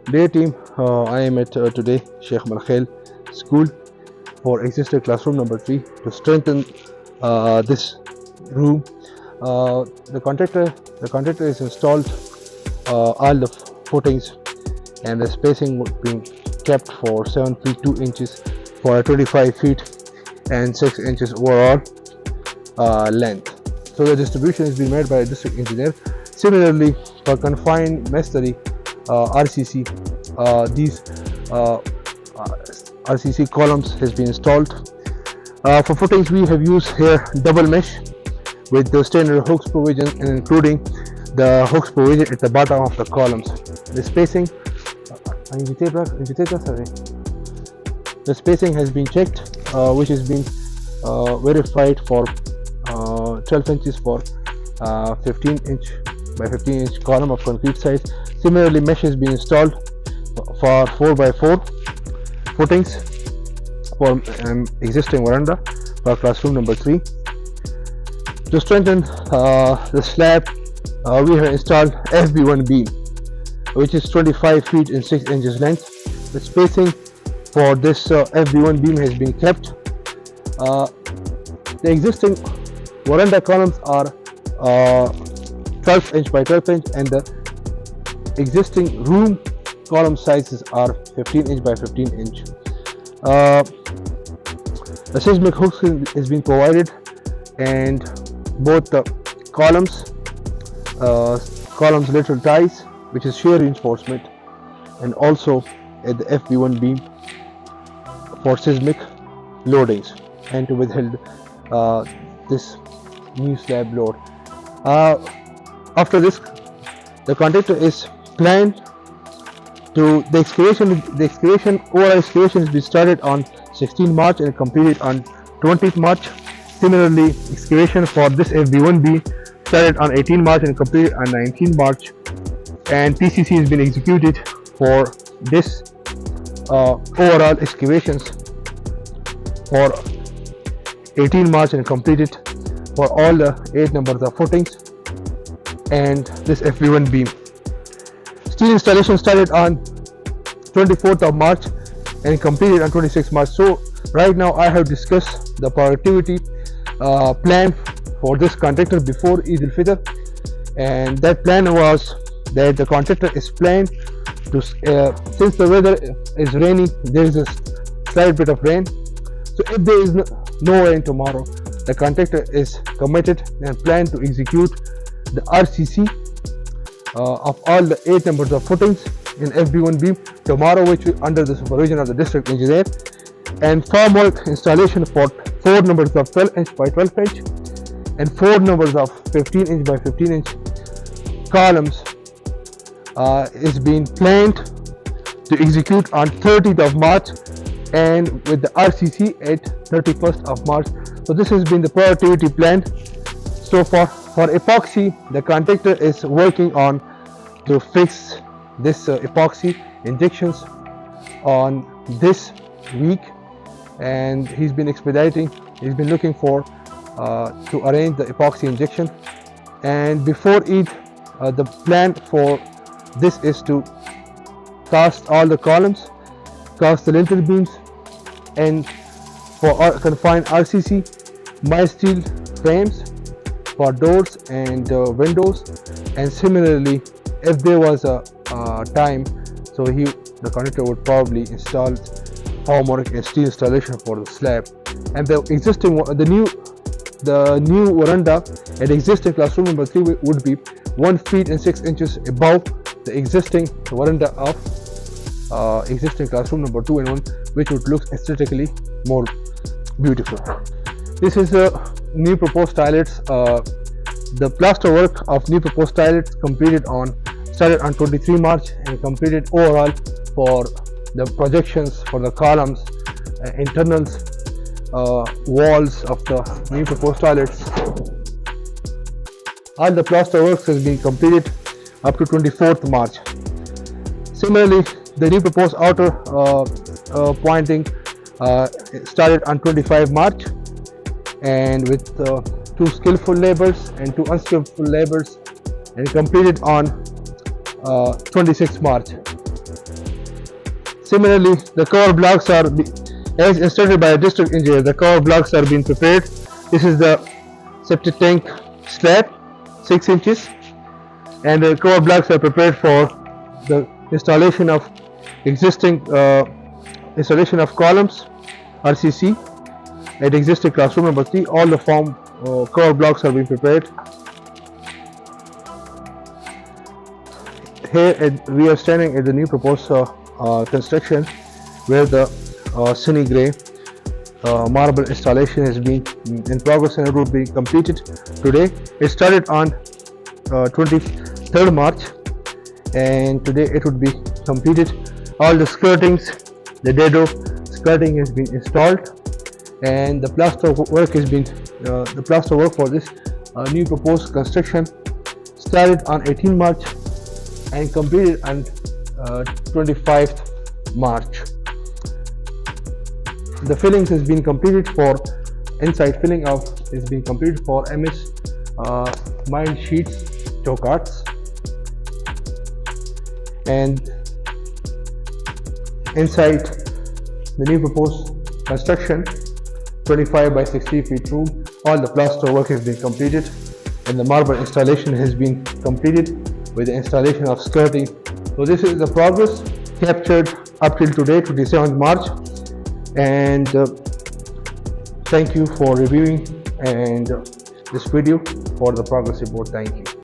Dear team, I am at today Sheikhmal khel school for existing classroom number 3 to strengthen this room. The contractor is installed all the footings and the spacing being kept for 7 feet 2 inches for 25 feet and 6 inches overall length. So the distribution has been made by a district engineer. Similarly, for confined masonry RCC, these RCC columns has been installed. For footings, we have used here double mesh with the standard hooks provision and including the hooks provision at the bottom of the columns. The spacing has been checked, which has been verified for 12 inches for 15 inch by 15 inch column of concrete size. Similarly, mesh has been installed for 4 by 4 footings for existing veranda for classroom number 3. To strengthen the slab, we have installed FB1 beam, which is 25 feet and 6 inches length. The spacing for this FB1 beam has been kept. The existing veranda columns are 12 inch by 12 inch and the existing room column sizes are 15 inch by 15 inch. The seismic hooks is being provided, and both the columns lateral ties, which is shear reinforcement, and also at the FB1 beam for seismic loadings and to withhold this new slab load. After this, the contractor is planned to the excavation. Overall excavation has been started on 16 March and completed on 20th March. Similarly, excavation for this FB1B started on 18 March and completed on 19 March, and PCC has been executed for this overall excavations for 18 March and completed for all the 8 numbers of footings and this FB1 beam. Steel installation started on 24th of March and completed on 26th March. So right now I have discussed the productivity plan for this contractor before Eid al-Fitr, and that plan was that the contractor is planned to since the weather is rainy, there is a slight bit of rain, so if there is no rain tomorrow, the contractor is committed and planned to execute the RCC of all the 8 numbers of footings in FB1 beam tomorrow, which is under the supervision of the district engineer, and formwork installation for 4 numbers of 12 inch by 12 inch and 4 numbers of 15 inch by 15 inch columns is being planned to execute on 30th of March and with the RCC at 31st of March. So this has been the productivity plan. So for epoxy, the contractor is working on to fix this epoxy injections on this week, and he's been expediting. He's been looking for to arrange the epoxy injection, and before Eid, the plan for this is to cast all the columns, cast the lintel beams, and for confined RCC, my steel frames for doors and windows. And similarly, if there was a time, so the contractor would probably install formwork and steel installation for the slab. And the new veranda at existing classroom number 3 would be 1 feet and 6 inches above the existing veranda of existing classroom number 2 and 1, which would look aesthetically more beautiful. This is a new proposed toilets. The plaster work of new proposed toilets started on 23 March and completed overall for the projections for the columns, internals, walls of the new proposed toilets. All the plaster works has been completed up to 24th March. Similarly, the new proposed outer pointing started on 25 March and with 2 skillful laborers and 2 unskillful laborers, and completed on 26 March. Similarly, the cover blocks are, as instructed by a district engineer, the cover blocks are being prepared. This is the septic tank slab, 6 inches, and the cover blocks are prepared for the installation of existing installation of columns, RCC, at existing classroom number 3. All the form cover blocks are being prepared. Here we are standing at the new proposed construction, where the sunny grey marble installation has been in progress and it will be completed today. It started on 23rd March and today it would be completed. All the skirtings, the dado skirting has been installed, and the plaster work has been the plaster work for this new proposed construction started on 18th March and completed on 25th March. The fillings has been completed for inside filling of is being completed for MS mild sheets tokarts, and inside the new proposed construction 25 by 60 feet room, all the plaster work has been completed and the marble installation has been completed with the installation of skirting. So this is the progress captured up till today, 27th March, and thank you for reviewing and this video for the progress report. Thank you.